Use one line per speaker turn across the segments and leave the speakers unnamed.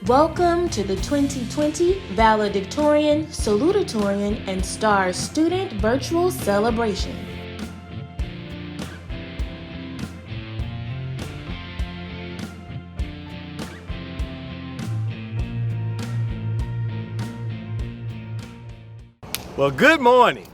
Welcome to the 2020 Valedictorian, Salutatorian, and STAR Student Virtual Celebration.
Well, good morning.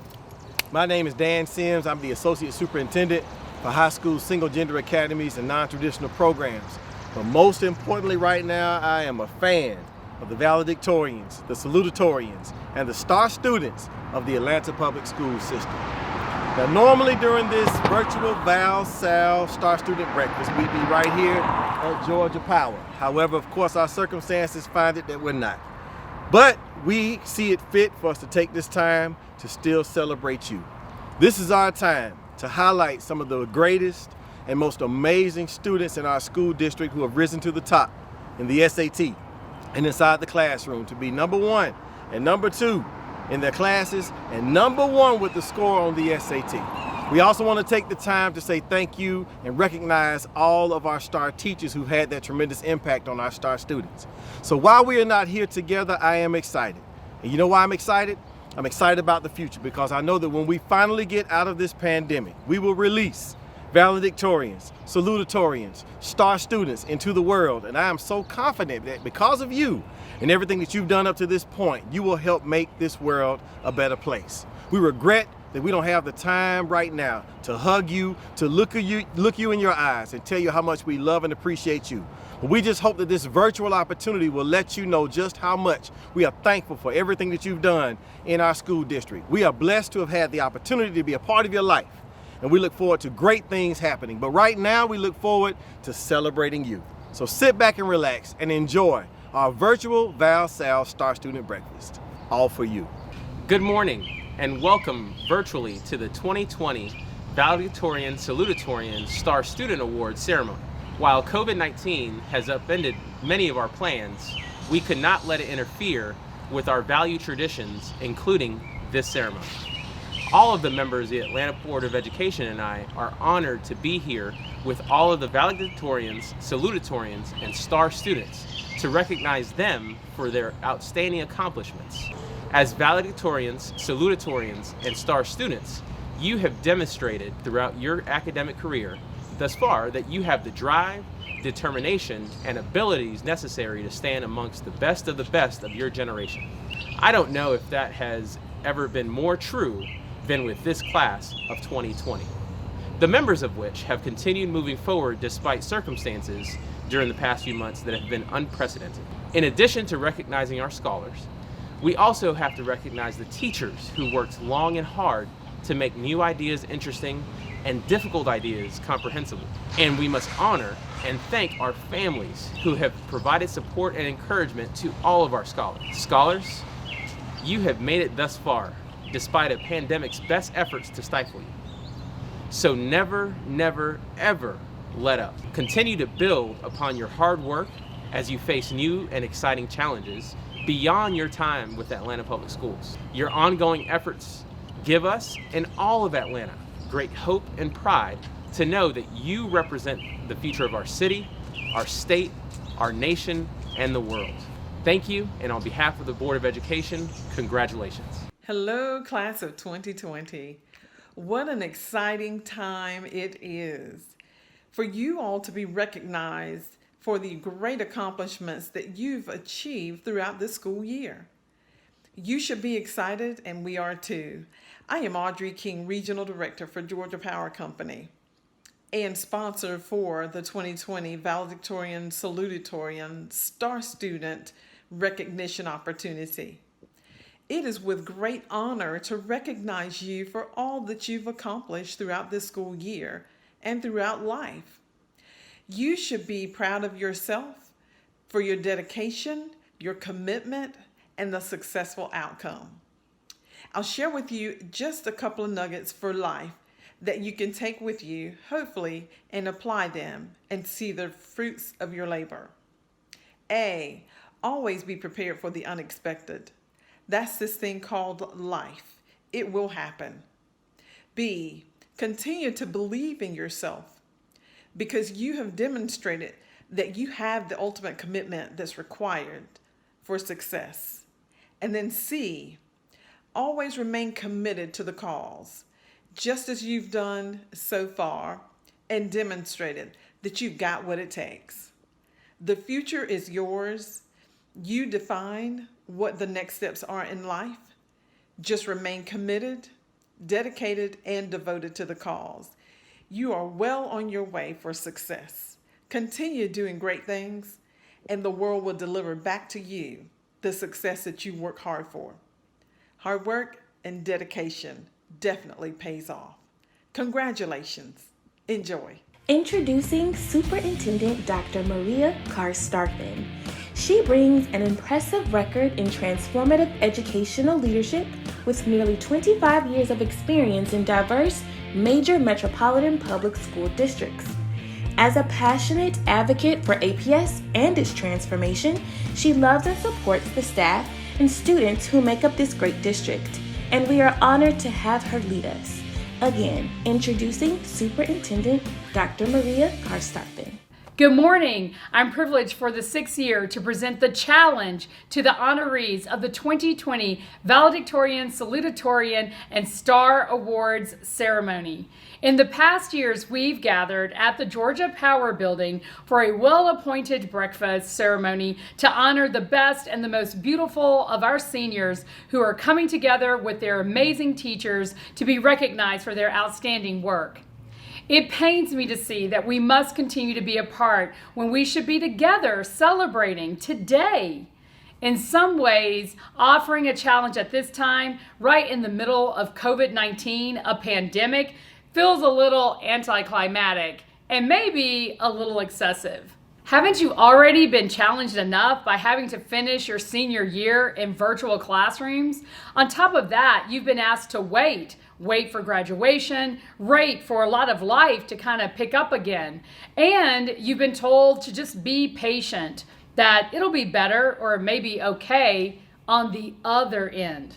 My name is Dan Sims. I'm the Associate Superintendent for High School Single Gender Academies and Non-Traditional Programs. But most importantly right now, I am a fan of the valedictorians, the salutatorians, and the STAR students of the Atlanta Public School System. Now, normally during this virtual Val Sal STAR Student Breakfast, we'd be right here at Georgia Power. However, of course, our circumstances find it that we're not. But we see it fit for us to take this time to still celebrate you. This is our time to highlight some of the greatest and most amazing students in our school district who have risen to the top in the SAT and inside the classroom to be number one and number two in their classes and number one with the score on the SAT. We also want to take the time to say thank you and recognize all of our STAR teachers who had that tremendous impact on our STAR students. So while we are not here together, I am excited. And you know why I'm excited? I'm excited about the future because I know that when we finally get out of this pandemic, we will release valedictorians, salutatorians, STAR students into the world. And I am so confident that because of you and everything that you've done up to this point, you will help make this world a better place. We regret that we don't have the time right now to hug you, to look you in your eyes and tell you how much we love and appreciate you. But we just hope that this virtual opportunity will let you know just how much we are thankful for everything that you've done in our school district. We are blessed to have had the opportunity to be a part of your life, and we look forward to great things happening. But right now, we look forward to celebrating you. So sit back and relax and enjoy our virtual Val Sal STAR Student Breakfast, all for you.
Good morning and welcome virtually to the 2020 Valedictorian Salutatorian STAR Student Award ceremony. While COVID-19 has upended many of our plans, we could not let it interfere with our value traditions, including this ceremony. All of the members of the Atlanta Board of Education and I are honored to be here with all of the valedictorians, salutatorians, and STAR students to recognize them for their outstanding accomplishments. As valedictorians, salutatorians, and STAR students, you have demonstrated throughout your academic career thus far that you have the drive, determination, and abilities necessary to stand amongst the best of your generation. I don't know if that has ever been more true than with this class of 2020, the members of which have continued moving forward despite circumstances during the past few months that have been unprecedented. In addition to recognizing our scholars, we also have to recognize the teachers who worked long and hard to make new ideas interesting and difficult ideas comprehensible. And we must honor and thank our families who have provided support and encouragement to all of our scholars. Scholars, you have made it thus far, despite a pandemic's best efforts to stifle you. So never, never, ever let up. Continue to build upon your hard work as you face new and exciting challenges beyond your time with Atlanta Public Schools. Your ongoing efforts give us and all of Atlanta great hope and pride to know that you represent the future of our city, our state, our nation, and the world. Thank you, and on behalf of the Board of Education, congratulations.
Hello, class of 2020. What an exciting time it is for you all to be recognized for the great accomplishments that you've achieved throughout this school year. You should be excited, and we are too. I am Audrey King, Regional Director for Georgia Power Company and sponsor for the 2020 Valedictorian Salutatorian STAR Student Recognition Opportunity. It is with great honor to recognize you for all that you've accomplished throughout this school year and throughout life. You should be proud of yourself for your dedication, your commitment, and the successful outcome. I'll share with you just a couple of nuggets for life that you can take with you, hopefully, and apply them and see the fruits of your labor. A, always be prepared for the unexpected. That's this thing called life. It will happen. B, continue to believe in yourself because you have demonstrated that you have the ultimate commitment that's required for success. And then C, always remain committed to the cause, just as you've done so far and demonstrated that you've got what it takes. The future is yours. You define what the next steps are in life. Just remain committed, dedicated, and devoted to the cause. You are well on your way for success. Continue doing great things, and the world will deliver back to you the success that you work hard for. Hard work and dedication definitely pays off. Congratulations. Enjoy.
Introducing Superintendent Dr. Maria Karstarpin. She brings an impressive record in transformative educational leadership with nearly 25 years of experience in diverse, major metropolitan public school districts. As a passionate advocate for APS and its transformation, she loves and supports the staff and students who make up this great district, and we are honored to have her lead us. Again, introducing Superintendent Dr. Maria Karstarpin.
Good morning. I'm privileged for the 6th year to present the challenge to the honorees of the 2020 Valedictorian, Salutatorian, and Star Awards ceremony. In the past years, we've gathered at the Georgia Power Building for a well-appointed breakfast ceremony to honor the best and the most beautiful of our seniors who are coming together with their amazing teachers to be recognized for their outstanding work. It pains me to see that we must continue to be apart when we should be together celebrating today. In some ways, offering a challenge at this time, right in the middle of COVID-19, a pandemic, feels a little anticlimactic and maybe a little excessive. Haven't you already been challenged enough by having to finish your senior year in virtual classrooms? On top of that, you've been asked to wait for graduation, wait for a lot of life to kind of pick up again. And you've been told to just be patient, that it'll be better or maybe okay on the other end.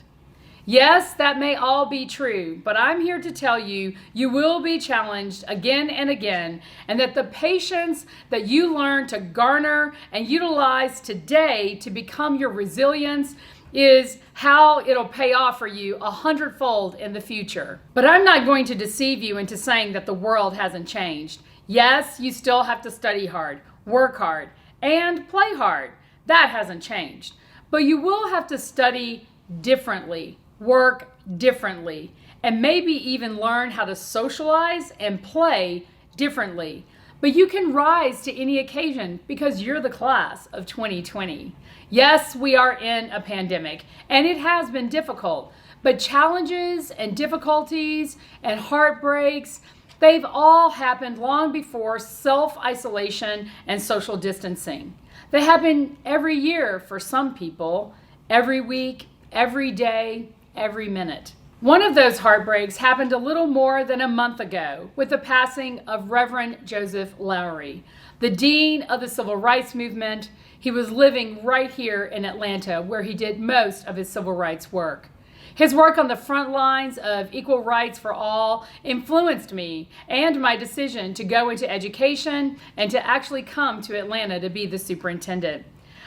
Yes, that may all be true, but I'm here to tell you, you will be challenged again and again, and that the patience that you learn to garner and utilize today to become your resilience is how it'll pay off for you 100-fold in the future. But I'm not going to deceive you into saying that the world hasn't changed. Yes, you still have to study hard, work hard, and play hard. That hasn't changed. But you will have to study differently, work differently, and maybe even learn how to socialize and play differently. But you can rise to any occasion because you're the class of 2020. Yes, we are in a pandemic, and it has been difficult, but challenges and difficulties and heartbreaks, they've all happened long before self-isolation and social distancing. They happen every year for some people, every week, every day, every minute. One of those heartbreaks happened a little more than a month ago with the passing of Reverend Joseph Lowery, the Dean of the Civil Rights Movement. He was living right here in Atlanta, where he did most of his civil rights work. His work on the front lines of equal rights for all influenced me and my decision to go into education and to actually come to Atlanta to be the superintendent.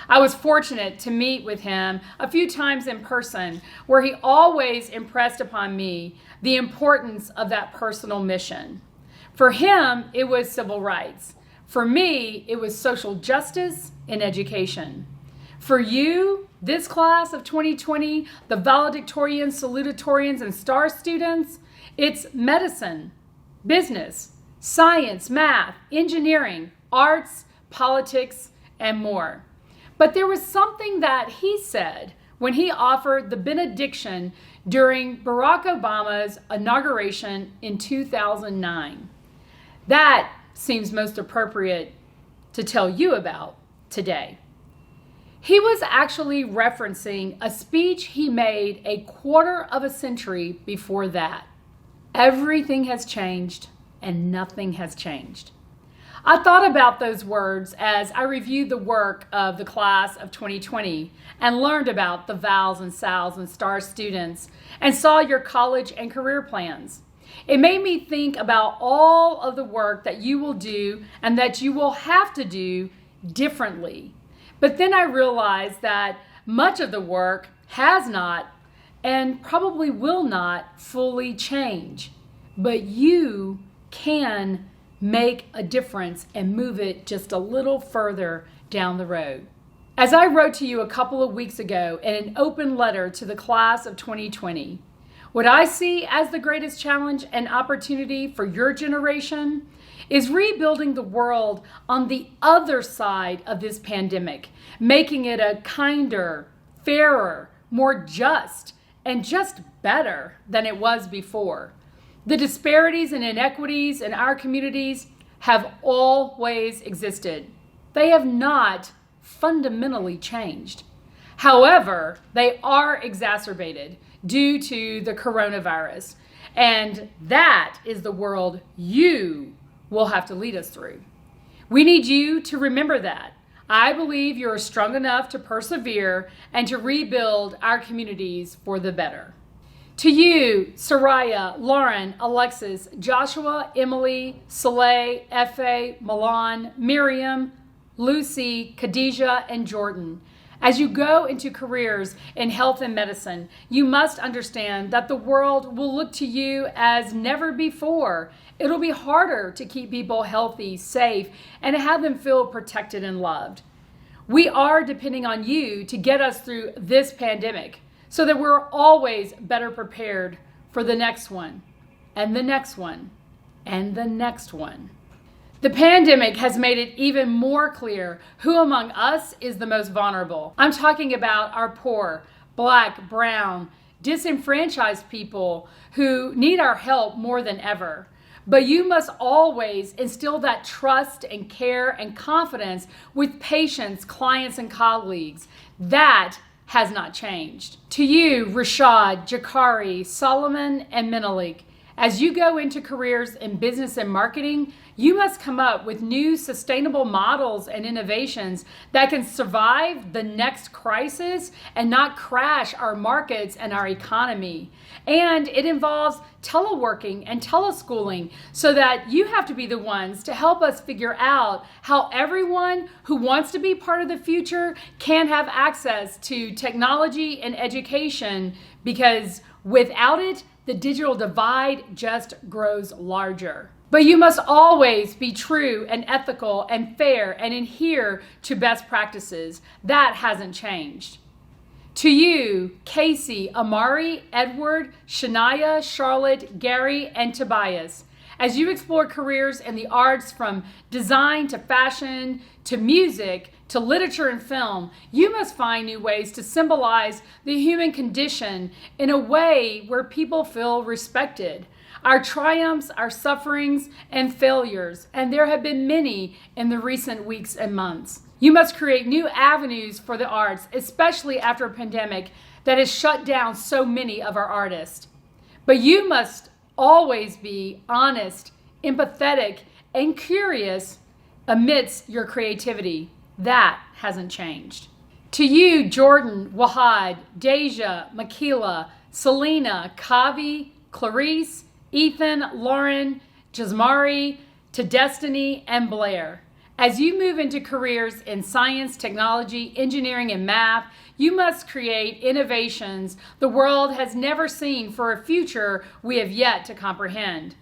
I was fortunate to meet with him a few times in person, where he always impressed upon me the importance of that personal mission. For him, it was civil rights. For me, it was social justice and education. For you, this class of 2020, the valedictorians, salutatorians, and star students, it's medicine, business, science, math, engineering, arts, politics, and more. But there was something that he said when he offered the benediction during Barack Obama's inauguration in 2009. That seems most appropriate to tell you about today. He was actually referencing a speech he made a quarter of a century before that. Everything has changed and nothing has changed. I thought about those words as I reviewed the work of the class of 2020 and learned about the Vals and Sals and Star students and saw your college and career plans. It made me think about all of the work that you will do and that you will have to do differently. But then I realized that much of the work has not and probably will not fully change. But you can make a difference and move it just a little further down the road. As I wrote to you a couple of weeks ago in an open letter to the class of 2020, what I see as the greatest challenge and opportunity for your generation is rebuilding the world on the other side of this pandemic, making it a kinder, fairer, more just, and just better than it was before. The disparities and inequities in our communities have always existed. They have not fundamentally changed. However, they are exacerbated due to the coronavirus, and that is the world you will have to lead us through. We need you to remember that. I believe you're strong enough to persevere and to rebuild our communities for the better. To you, Soraya, Lauren, Alexis, Joshua, Emily, Soleil, Efe, Milan, Miriam, Lucy, Khadijah, and Jordan, as you go into careers in health and medicine, you must understand that the world will look to you as never before. It'll be harder to keep people healthy, safe, and to have them feel protected and loved. We are depending on you to get us through this pandemic so that we're always better prepared for the next one, and the next one, and the next one. The pandemic has made it even more clear who among us is the most vulnerable. I'm talking about our poor, Black, brown, disenfranchised people who need our help more than ever. But you must always instill that trust and care and confidence with patients, clients, and colleagues. That has not changed. To you, Rashad, Jakari, Solomon, and Menelik, as you go into careers in business and marketing, you must come up with new sustainable models and innovations that can survive the next crisis and not crash our markets and our economy. And it involves teleworking and teleschooling so that you have to be the ones to help us figure out how everyone who wants to be part of the future can have access to technology and education, because without it, the digital divide just grows larger. But you must always be true and ethical and fair and adhere to best practices. That hasn't changed. To you, Casey, Amari, Edward, Shania, Charlotte, Gary, and Tobias, as you explore careers in the arts from design to fashion to music to literature and film, you must find new ways to symbolize the human condition in a way where people feel respected. Our triumphs, our sufferings, and failures, and there have been many in the recent weeks and months. You must create new avenues for the arts, especially after a pandemic that has shut down so many of our artists. But you must always be honest, empathetic, and curious amidst your creativity. That hasn't changed. To you, Jordan, Wahad, Deja, Makila, Selena, Kavi, Clarice, Ethan, Lauren, Jasmari, to Destiny, and Blair. As you move into careers in science, technology, engineering, and math, you must create innovations the world has never seen for a future we have yet to comprehend.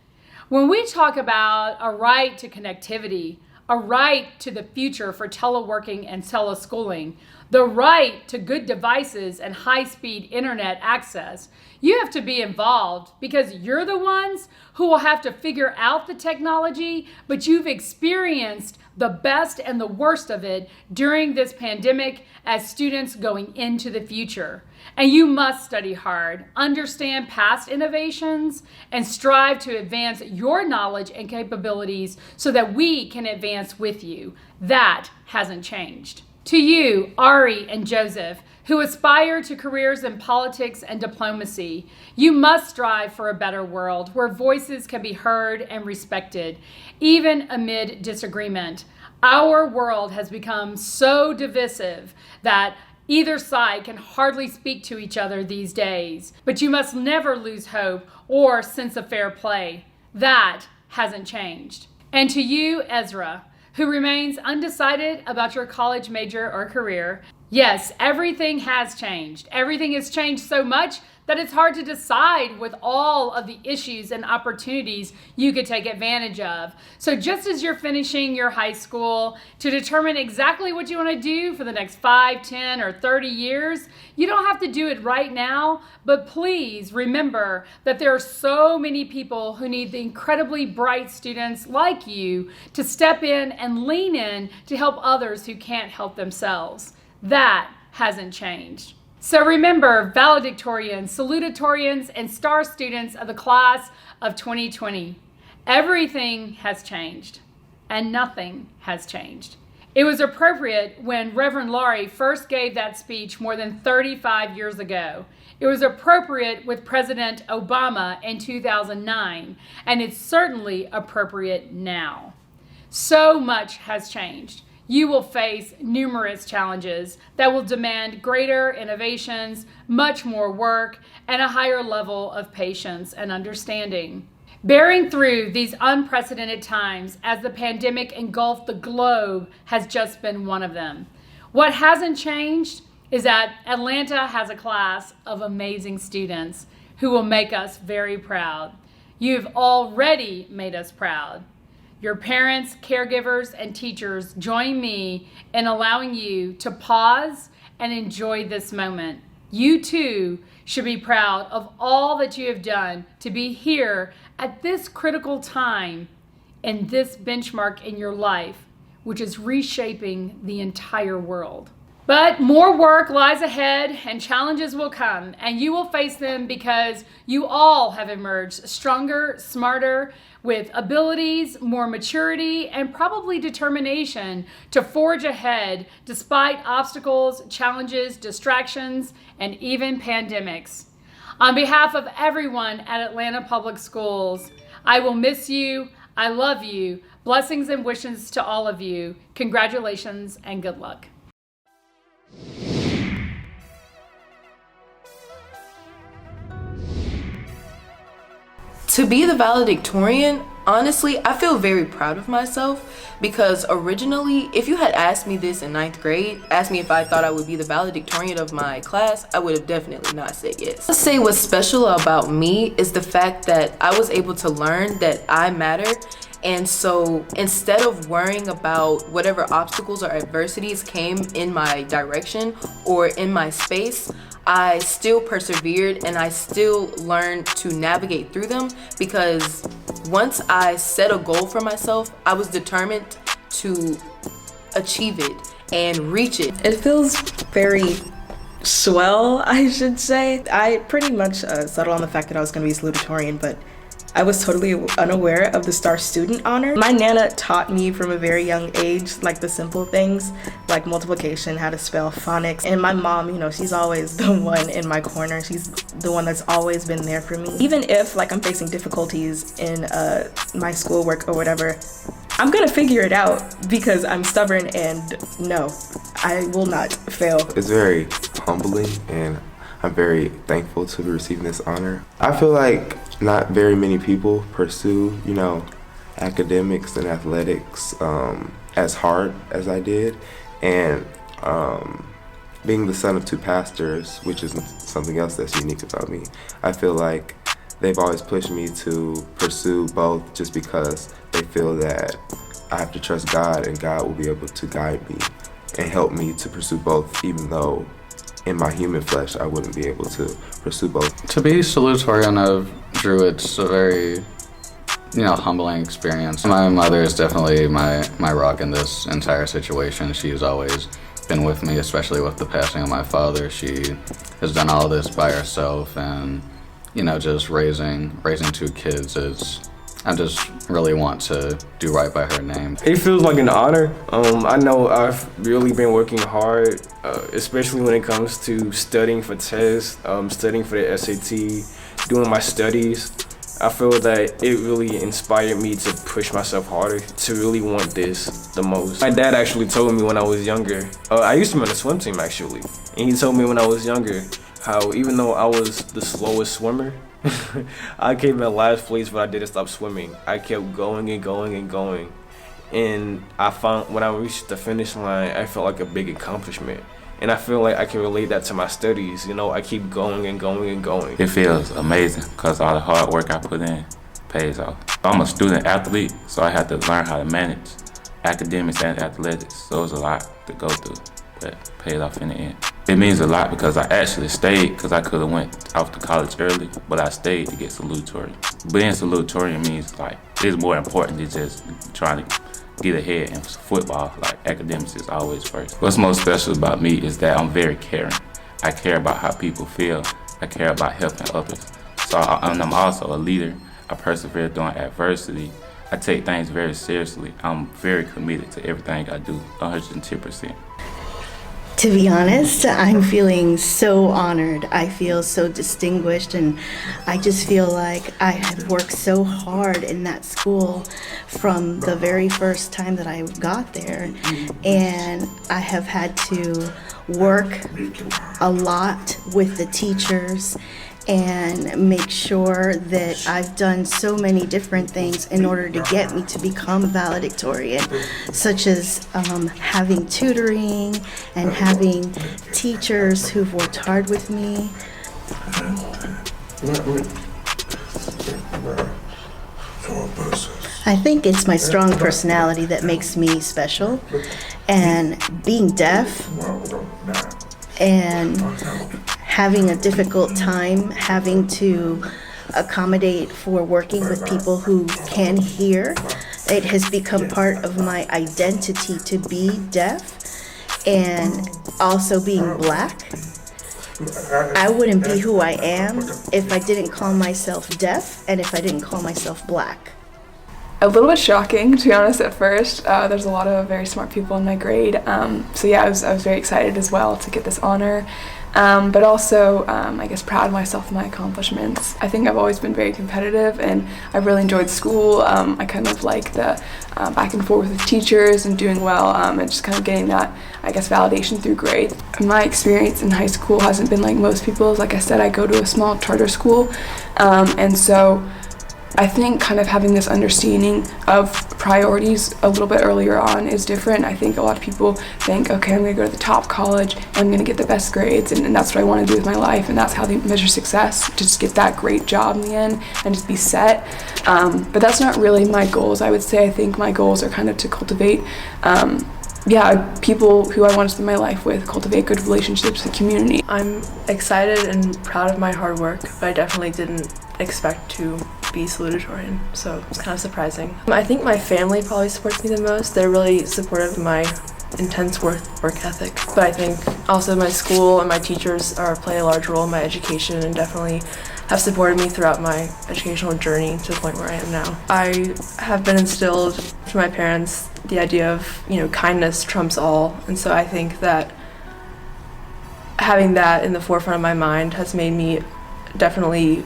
When we talk about a right to connectivity, a right to the future for teleworking and teleschooling, the right to good devices and high-speed internet access, you have to be involved because you're the ones who will have to figure out the technology, but you've experienced the best and the worst of it during this pandemic as students going into the future. And you must study hard, understand past innovations, and strive to advance your knowledge and capabilities so that we can advance with you. That hasn't changed. To you, Ari and Joseph, who aspire to careers in politics and diplomacy, you must strive for a better world where voices can be heard and respected, even amid disagreement. Our world has become so divisive that either side can hardly speak to each other these days. But you must never lose hope or sense of fair play. That hasn't changed. And to you, Ezra, who remains undecided about your college major or career. Yes, everything has changed. Everything has changed so much that it's hard to decide with all of the issues and opportunities you could take advantage of. So just as you're finishing your high school to determine exactly what you want to do for the next 5, 10, or 30 years, you don't have to do it right now, but please remember that there are so many people who need the incredibly bright students like you to step in and lean in to help others who can't help themselves. That hasn't changed. So remember, valedictorians, salutatorians, and STAR students of the class of 2020, everything has changed and nothing has changed. It was appropriate when Reverend Laurie first gave that speech more than 35 years ago. It was appropriate with President Obama in 2009, and it's certainly appropriate now. So much has changed. You will face numerous challenges that will demand greater innovations, much more work, and a higher level of patience and understanding. Bearing through these unprecedented times as the pandemic engulfed the globe has just been one of them. What hasn't changed is that Atlanta has a class of amazing students who will make us very proud. You've already made us proud. Your parents, caregivers, and teachers join me in allowing you to pause and enjoy this moment. You too should be proud of all that you have done to be here at this critical time and this benchmark in your life, which is reshaping the entire world. But more work lies ahead and challenges will come, and you will face them because you all have emerged stronger, smarter, with abilities, more maturity, and probably determination to forge ahead despite obstacles, challenges, distractions, and even pandemics. On behalf of everyone at Atlanta Public Schools, I will miss you. I love you. Blessings and wishes to all of you. Congratulations and good luck.
To be the valedictorian, honestly, I feel very proud of myself because originally, if you had asked me this in 9th grade, asked me if I thought I would be the valedictorian of my class, I would have definitely not said yes. I'll say what's special about me is the fact that I was able to learn that I matter. And so instead of worrying about whatever obstacles or adversities came in my direction or in my space, I still persevered and I still learned to navigate through them because once I set a goal for myself, I was determined to achieve it and reach it.
It feels very swell, I should say. I pretty much settled on the fact that I was going to be salutatorian, but I was totally unaware of the STAR student honor. My Nana taught me from a very young age, like the simple things, like multiplication, how to spell, phonics. And my mom, you know, she's always the one in my corner. She's the one that's always been there for me. Even if like I'm facing difficulties in my schoolwork or whatever, I'm gonna figure it out because I'm stubborn and no, I will not fail.
It's very humbling and I'm very thankful to be receiving this honor. I feel like not very many people pursue, academics and athletics as hard as I did. And being the son of two pastors, which is something else that's unique about me, I feel like they've always pushed me to pursue both just because they feel that I have to trust God and God will be able to guide me and help me to pursue both, even though in my human flesh I wouldn't be able to pursue both.
To be salutatorian of Drew, it's a very, humbling experience. My mother is definitely my rock in this entire situation. She's always been with me, especially with the passing of my father. She has done all this by herself, and just raising two kids I just really want to do right by her name.
It feels like an honor. I know I've really been working hard, especially when it comes to studying for tests, studying for the SAT, doing my studies. I feel that it really inspired me to push myself harder, to really want this the most. My dad actually told me when I was younger, I used to be on the swim team actually, and he told me when I was younger how even though I was the slowest swimmer, I came in last place, but I didn't stop swimming. I kept going and going and going. And I found when I reached the finish line, I felt like a big accomplishment. And I feel like I can relate that to my studies. You know, I keep going and going and going.
It feels amazing because all the hard work I put in pays off. I'm a student athlete, so I had to learn how to manage academics and athletics. So it's a lot to go through, but it paid off in the end. It means a lot because I actually stayed, because I could have went off to college early, but I stayed to get salutatorian. Being salutatorian means like it's more important than just trying to get ahead in football. Like academics is always first. What's most special about me is that I'm very caring. I care about how people feel. I care about helping others. So I'm also a leader. I persevere during adversity. I take things very seriously. I'm very committed to everything I do, 110%.
To be honest, I'm feeling so honored. I feel so distinguished, and I just feel like I had worked so hard in that school from the very first time that I got there, and I have had to work a lot with the teachers and make sure that I've done so many different things in order to get me to become valedictorian, such as having tutoring and having teachers who've worked hard with me. I think it's my strong personality that makes me special, and being deaf and having a difficult time having to accommodate for working with people who can hear. It has become part of my identity to be deaf, and also being black. I wouldn't be who I am if I didn't call myself deaf and if I didn't call myself black.
A little bit shocking, to be honest, at first. There's a lot of very smart people in my grade. So yeah, I was very excited as well to get this honor. But also, I guess, proud of myself and my accomplishments. I think I've always been very competitive, and I really enjoyed school. I kind of like the back and forth with teachers and doing well, and just kind of getting that, I guess, validation through grades. My experience in high school hasn't been like most people's. Like I said, I go to a small charter school, and so I think kind of having this understanding of priorities a little bit earlier on is different. I think a lot of people think, okay, I'm going to go to the top college and I'm going to get the best grades, and that's what I want to do with my life, and that's how they measure success, to just get that great job in the end and just be set. But that's not really my goals, I would say. I think my goals are kind of to cultivate people who I want to spend my life with, cultivate good relationships with the community.
I'm excited and proud of my hard work, but I definitely didn't expect to be salutatorian, so it's kind of surprising. I think my family probably supports me the most. They're really supportive of my intense work ethic, but I think also my school and my teachers play a large role in my education and definitely have supported me throughout my educational journey to the point where I am now. I have been instilled to my parents the idea of, kindness trumps all, and so I think that having that in the forefront of my mind has made me definitely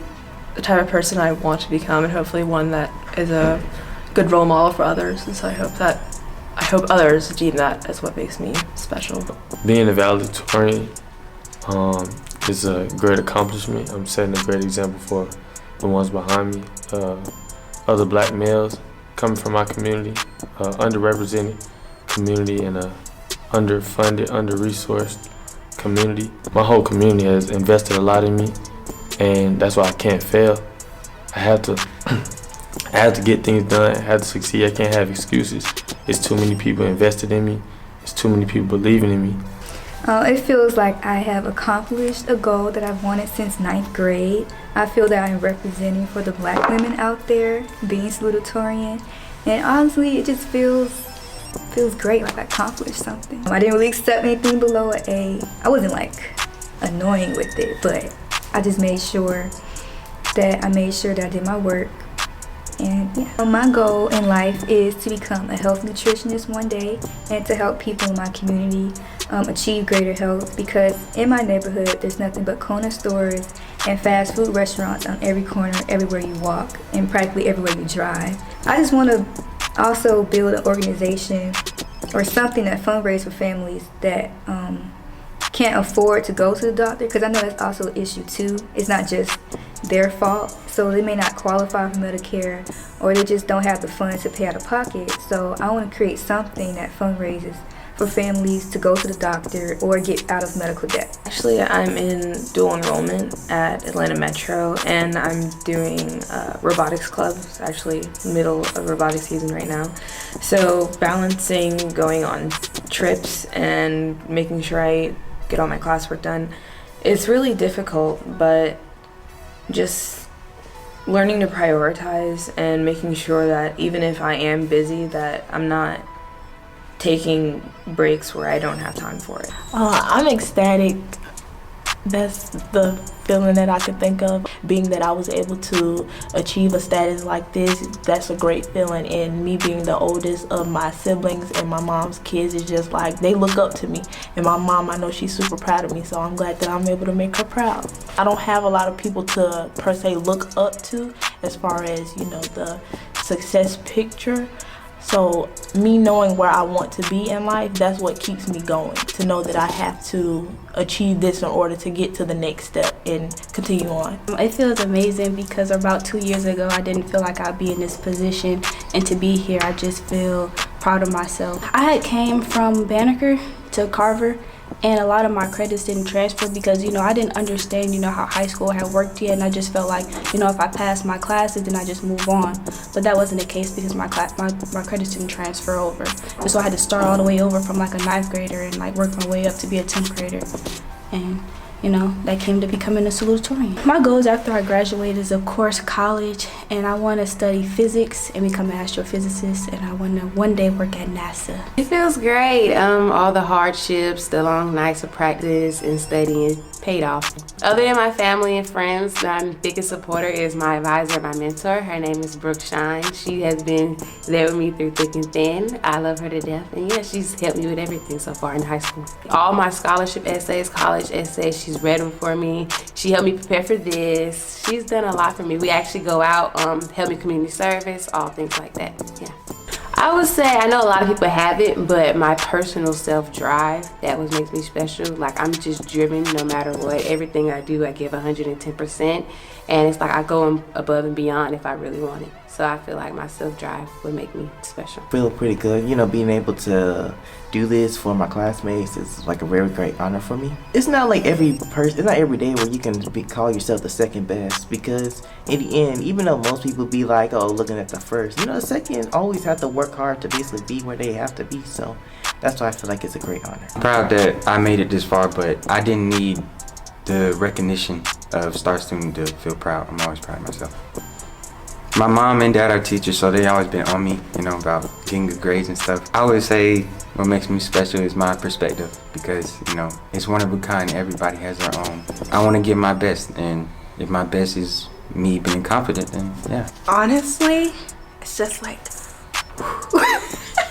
the type of person I want to become, and hopefully one that is a good role model for others. And so I hope others deem that as what makes me special.
Being a valedictorian is a great accomplishment. I'm setting a great example for the ones behind me, other black males coming from my community, underrepresented community, and a underfunded, under-resourced community. My whole community has invested a lot in me, and that's why I can't fail. I have to get things done. I have to succeed. I can't have excuses. It's too many people invested in me. It's too many people believing in me.
It feels like I have accomplished a goal that I've wanted since 9th grade. I feel that I'm representing for the black women out there, being salutatorian, and honestly, it just feels great, like I accomplished something. I didn't really accept anything below an A. I wasn't like annoying with it, but I just made sure that I did my work. And yeah. My goal in life is to become a health nutritionist one day and to help people in my community achieve greater health, because in my neighborhood there's nothing but corner stores and fast food restaurants on every corner, everywhere you walk, and practically everywhere you drive. I just want to also build an organization or something that fundraises for families that can't afford to go to the doctor, because I know that's also an issue too. It's not just their fault. So they may not qualify for Medicare, or they just don't have the funds to pay out of pocket. So I want to create something that fundraises for families to go to the doctor or get out of medical debt.
Actually, I'm in dual enrollment at Atlanta Metro, and I'm doing robotics club. It's actually middle of robotics season right now. So balancing going on trips and making sure I get all my classwork done, it's really difficult, but just learning to prioritize and making sure that even if I am busy, that I'm not taking breaks where I don't have time for it.
I'm ecstatic. That's the feeling that I could think of. Being that I was able to achieve a status like this, that's a great feeling. And me being the oldest of my siblings and my mom's kids is just like, they look up to me. And my mom, I know she's super proud of me, so I'm glad that I'm able to make her proud. I don't have a lot of people to per se look up to as far as, you know, the success picture. So me knowing where I want to be in life, that's what keeps me going. To know that I have to achieve this in order to get to the next step and continue on.
It feels amazing because about 2 years ago, I didn't feel like I'd be in this position. And to be here, I just feel proud of myself. I had came from Banneker to Carver, and a lot of my credits didn't transfer because, you know, I didn't understand, you know, how high school had worked yet, and I just felt like, you know, if I passed my classes, then I just move on. But that wasn't the case because my credits didn't transfer over. And so I had to start all the way over from like a 9th grader and like work my way up to be a 10th grader. And you know, that came to becoming a salutatorian. My goals after I graduate is, of course, college, and I want to study physics and become an astrophysicist, and I want to one day work at NASA.
It feels great. All the hardships, the long nights of practice and studying paid off. Other than my family and friends, my biggest supporter is my advisor, my mentor. Her name is Brooke Shine. She has been there with me through thick and thin. I love her to death, and yeah, she's helped me with everything so far in high school. All my scholarship essays, college essays, she's read them for me. She helped me prepare for this. She's done a lot for me. We actually go out, help me community service, all things like that, yeah. I would say, I know a lot of people have it, but my personal self-drive, that what makes me special. Like, I'm just driven no matter what. Everything I do, I give 110%. And it's like I go above and beyond if I really want it. So I feel like my self-drive would make me special.
Feel pretty good. You know, being able to do this for my classmates is like a very great honor for me. It's not like it's not every day where you can call yourself the second best, because in the end, even though most people be like, oh, looking at the first, you know, the second always have to work hard to basically be where they have to be. So that's why I feel like it's a great honor.
I'm proud that I made it this far, but I didn't need the recognition of Star Student to feel proud. I'm always proud of myself. My mom and dad are teachers, so they always been on me, you know, about getting good grades and stuff. I would say what makes me special is my perspective, because, you know, it's one of a kind. Everybody has their own. I want to give my best, and if my best is me being confident, then yeah.
Honestly, it's just like,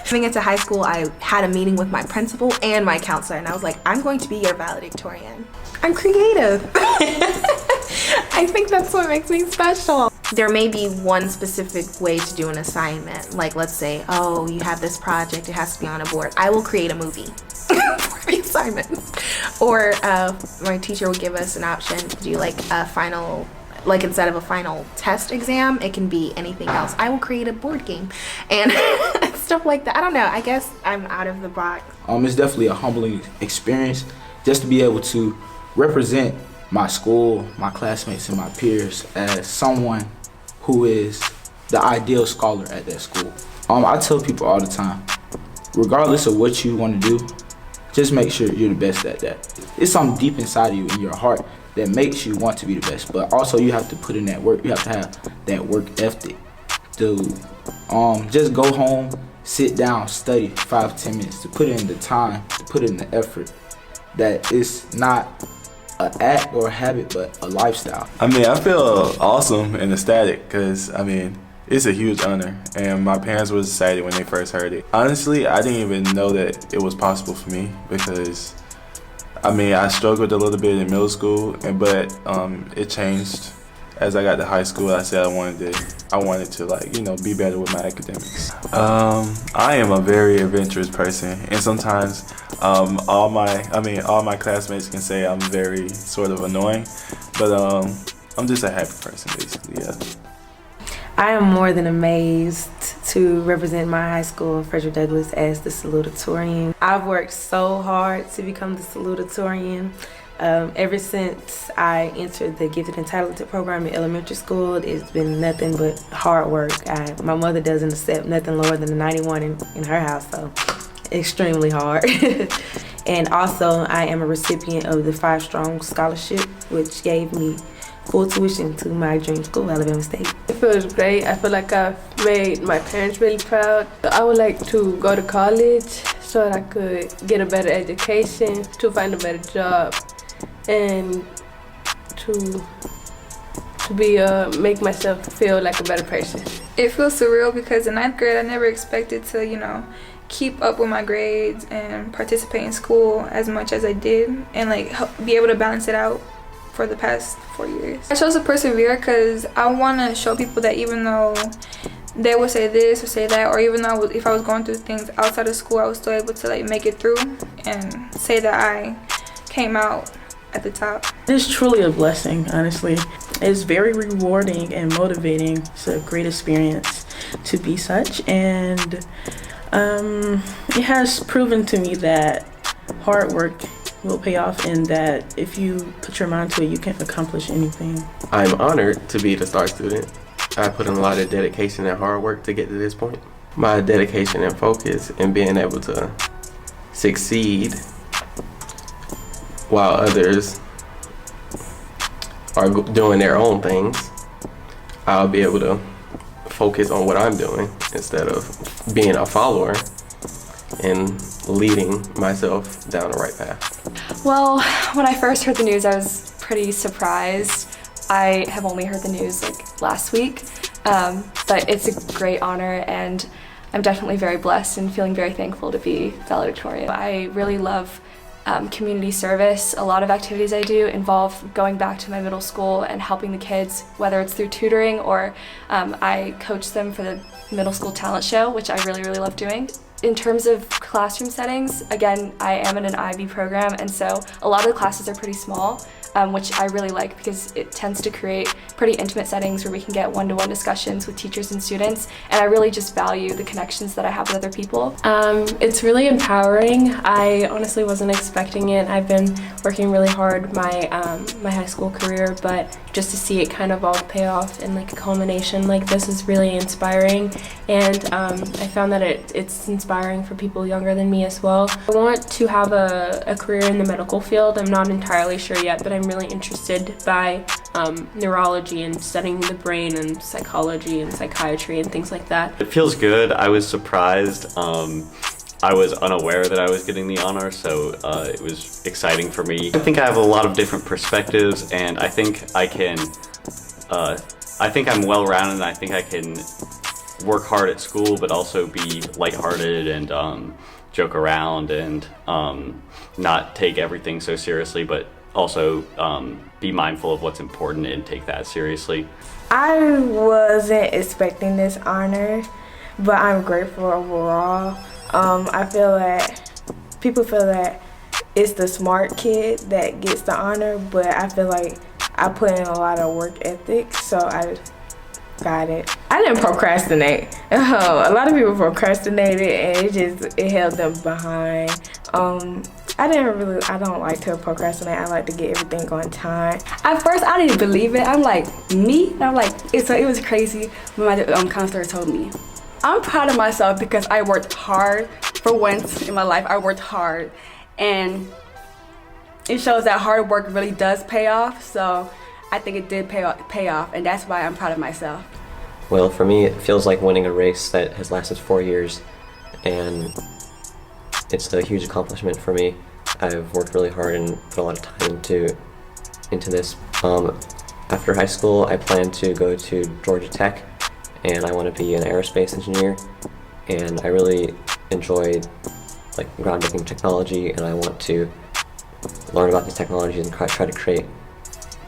coming into high school, I had a meeting with my principal and my counselor, and I was like, I'm going to be your valedictorian. I'm creative. I think that's what makes me special. There may be one specific way to do an assignment. Like, let's say, oh, you have this project, it has to be on a board. I will create a movie for the assignment. Or my teacher will give us an option to do like a final, like instead of a final test exam, it can be anything else. I will create a board game and stuff like that. I don't know, I guess I'm out of the box.
It's definitely a humbling experience just to be able to represent my school, my classmates, and my peers as someone who is the ideal scholar at that school. I tell people all the time, regardless of what you want to do, just make sure you're the best at that. It's something deep inside of you in your heart that makes you want to be the best, but also you have to put in that work. You have to have that work ethic to just go home, sit down, study 5-10 minutes, to put in the time, to put in the effort. That it's not an act or a habit, but a lifestyle.
I mean, I feel awesome and ecstatic because, I mean, it's a huge honor, and my parents were excited when they first heard it. Honestly, I didn't even know that it was possible for me because, I mean, I struggled a little bit in middle school, but it changed as I got to high school. I said I wanted to like, you know, be better with my academics. I am a very adventurous person, and sometimes all my classmates can say I'm very sort of annoying, but I'm just a happy person, basically. Yeah.
I am more than amazed to represent my high school, Frederick Douglass, as the salutatorian. I've worked so hard to become the salutatorian. Ever since I entered the Gifted and Talented program in elementary school, it's been nothing but hard work. My mother doesn't accept nothing lower than a 91 in her house, so extremely hard. And also, I am a recipient of the 5 Strong Scholarship, which gave me full tuition to my dream school, Alabama State.
It feels great. I feel like I've made my parents really proud. I would like to go to college so that I could get a better education, to find a better job, and to make myself feel like a better person.
It feels surreal because in 9th grade I never expected to, keep up with my grades and participate in school as much as I did, and be able to balance it out for the past 4 years. I chose to persevere because I want to show people that even though they would say this or say that, or even though if I was going through things outside of school, I was still able to make it through and say that I came out at the top.
It's truly a blessing, honestly. It's very rewarding and motivating. It's a great experience to be such, and it has proven to me that hard work will pay off, and that if you put your mind to it, you can accomplish anything.
I'm honored to be the STAR student. I put in a lot of dedication and hard work to get to this point. My dedication and focus in being able to succeed while others are doing their own things, I'll be able to focus on what I'm doing instead of being a follower and leading myself down the right path.
Well, when I first heard the news, I was pretty surprised. I have only heard the news last week, but it's a great honor, and I'm definitely very blessed and feeling very thankful to be valedictorian. I really love community service. A lot of activities I do involve going back to my middle school and helping the kids, whether it's through tutoring or I coach them for the middle school talent show, which I really, really love doing. In terms of classroom settings, again, I am in an IB program, and so a lot of the classes are pretty small, which I really like because it tends to create pretty intimate settings where we can get one-to-one discussions with teachers and students, and I really just value the connections that I have with other people.
It's really empowering. I honestly wasn't expecting it. I've been working really hard my high school career, but just to see it kind of all pay off in a culmination like this is really inspiring, and I found that it's inspiring for people younger than me as well. I want to have a career in the medical field. I'm not entirely sure yet, but I'm really interested by neurology and studying the brain and psychology and psychiatry and things like that.
It feels good. I was surprised. I was unaware that I was getting the honor, so it was exciting for me. I think I have a lot of different perspectives, and I think I can, I think I'm well-rounded, and I think I can work hard at school, but also be lighthearted and joke around and not take everything so seriously, but also be mindful of what's important and take that seriously.
I wasn't expecting this honor, but I'm grateful overall. I feel that people feel that it's the smart kid that gets the honor, but I feel like I put in a lot of work ethic, so I got it. I didn't procrastinate. A lot of people procrastinated, and it held them behind. I don't like to procrastinate. I like to get everything on time.
At first, I didn't believe it. I'm like, me? And I'm like, it was crazy when my counselor told me. I'm proud of myself because I worked hard. For once in my life, I worked hard, and it shows that hard work really does pay off. So I think it did pay off, and that's why I'm proud of myself.
Well, for me, it feels like winning a race that has lasted 4 years, and it's a huge accomplishment for me. I've worked really hard and put a lot of time into this. After high school, I plan to go to Georgia Tech, and I want to be an aerospace engineer. And I really enjoy groundbreaking technology, and I want to learn about these technologies and try to create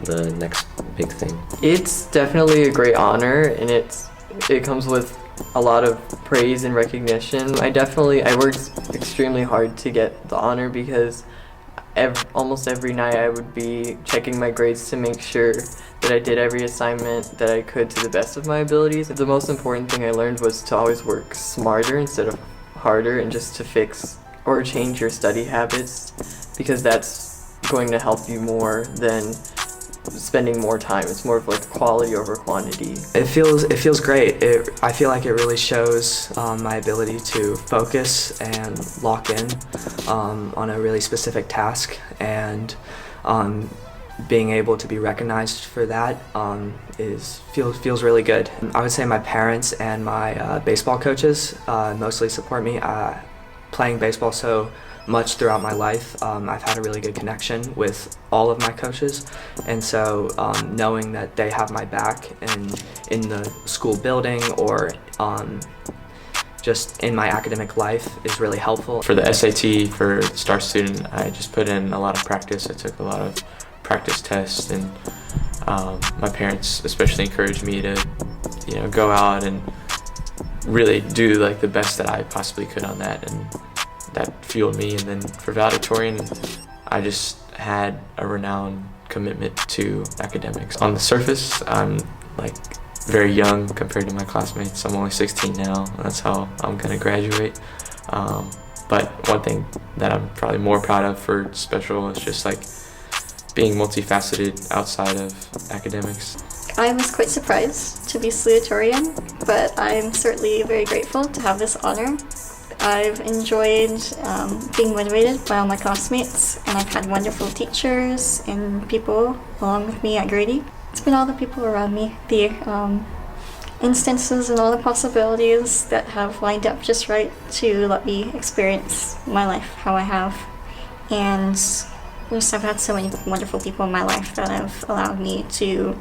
the next big thing.
It's definitely a great honor, and it comes with a lot of praise and recognition. I worked extremely hard to get the honor because almost every night I would be checking my grades to make sure that I did every assignment that I could to the best of my abilities. The most important thing I learned was to always work smarter instead of harder, and just to fix or change your study habits, because that's going to help you more than spending more time. It's more of like quality over quantity.
It feels great. I feel like it really shows my ability to focus and lock in on a really specific task, and being able to be recognized for that feels really good. I would say my parents and my baseball coaches mostly support me. Playing baseball so much throughout my life, I've had a really good connection with all of my coaches, and so knowing that they have my back in the school building or just in my academic life is really helpful.
For the SAT for Star Student, I just put in a lot of practice. I took a lot of practice tests, and my parents especially encouraged me to, go out and really do like the best that I possibly could on that, and that fueled me. And then for valedictorian, I just had a renowned commitment to academics. On the surface, I'm like very young compared to my classmates. I'm only 16 now. That's how I'm gonna graduate. But one thing that I'm probably more proud of for special is just like being multifaceted outside of academics.
I was quite surprised to be salutatorian, but I'm certainly very grateful to have this honor. I've enjoyed being motivated by all my classmates, and I've had wonderful teachers and people along with me at Grady. It's been all the people around me, the instances and all the possibilities that have lined up just right to let me experience my life how I have. And I've had so many wonderful people in my life that have allowed me to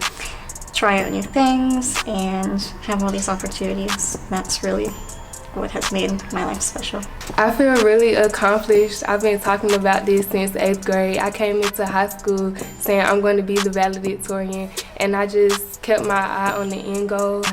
try out new things and have all these opportunities. That's really what has made my life special.
I feel really accomplished. I've been talking about this since 8th grade. I came into high school saying I'm going to be the valedictorian, and I just kept my eye on the end goal.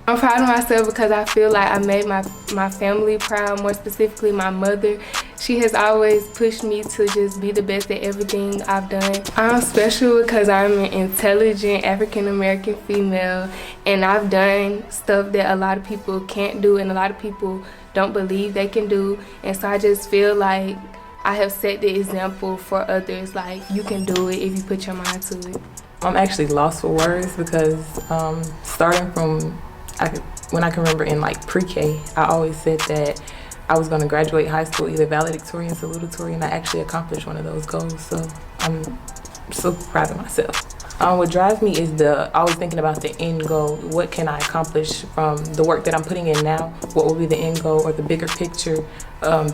I'm proud of myself because I feel like I made my family proud, more specifically my mother. She has always pushed me to just be the best at everything I've done. I'm special because I'm an intelligent African American female, and I've done stuff that a lot of people can't do and a lot of people don't believe they can do. And so I just feel like I have set the example for others, like you can do it if you put your mind to it.
I'm actually lost for words because starting from when I can remember in like pre-K, I always said that I was going to graduate high school either valedictorian, salutatorian. I actually accomplished one of those goals, so I'm so proud of myself. What drives me is always thinking about the end goal. What can I accomplish from the work that I'm putting in now? What will be the end goal or the bigger picture,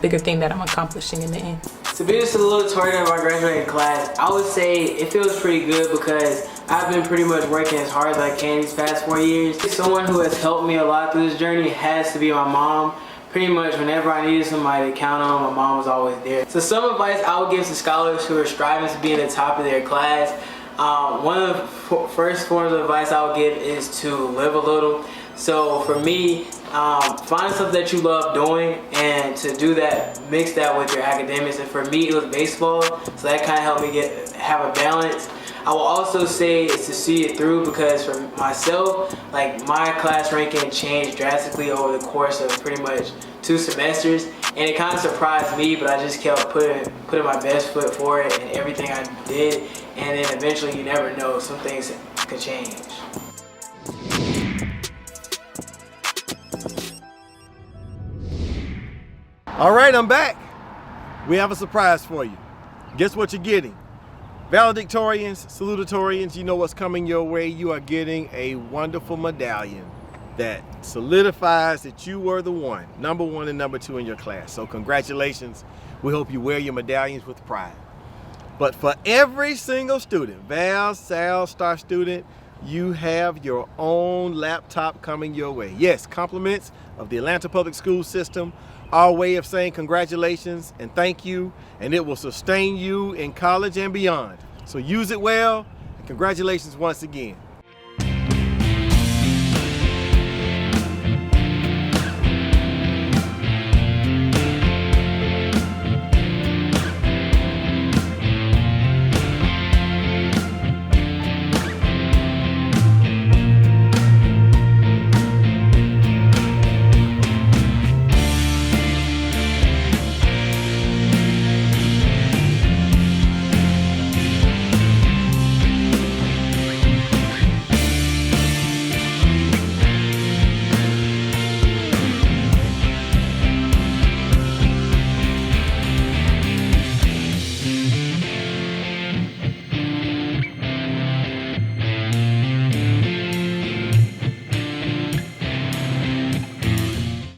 bigger thing that I'm accomplishing in the end?
To be the salutatorian of our graduating class, I would say it feels pretty good because I've been pretty much working as hard as I can these past 4 years. Someone who has helped me a lot through this journey has to be my mom. Pretty much whenever I needed somebody to count on, my mom was always there. So some advice I would give to scholars who are striving to be in the top of their class, one of the first forms of advice I would give is to live a little. So for me, find something that you love doing, and to do that, mix that with your academics. And for me, it was baseball, so that kind of helped me have a balance. I will also say is to see it through, because for myself, like my class ranking changed drastically over the course of pretty much 2 semesters, and it kind of surprised me, but I just kept putting my best foot forward in everything I did, and then eventually you never know, some things could change.
All right, I'm back. We have a surprise for you. Guess what you're getting? Valedictorians, salutatorians, you know what's coming your way. You are getting a wonderful medallion that solidifies that you were the one, number 1 and number 2 in your class. So congratulations. We hope you wear your medallions with pride. But for every single student, Val, Sal, Star Student, you have your own laptop coming your way. Yes, compliments of the Atlanta Public School System, our way of saying congratulations and thank you, and it will sustain you in college and beyond. So use it well, and congratulations once again.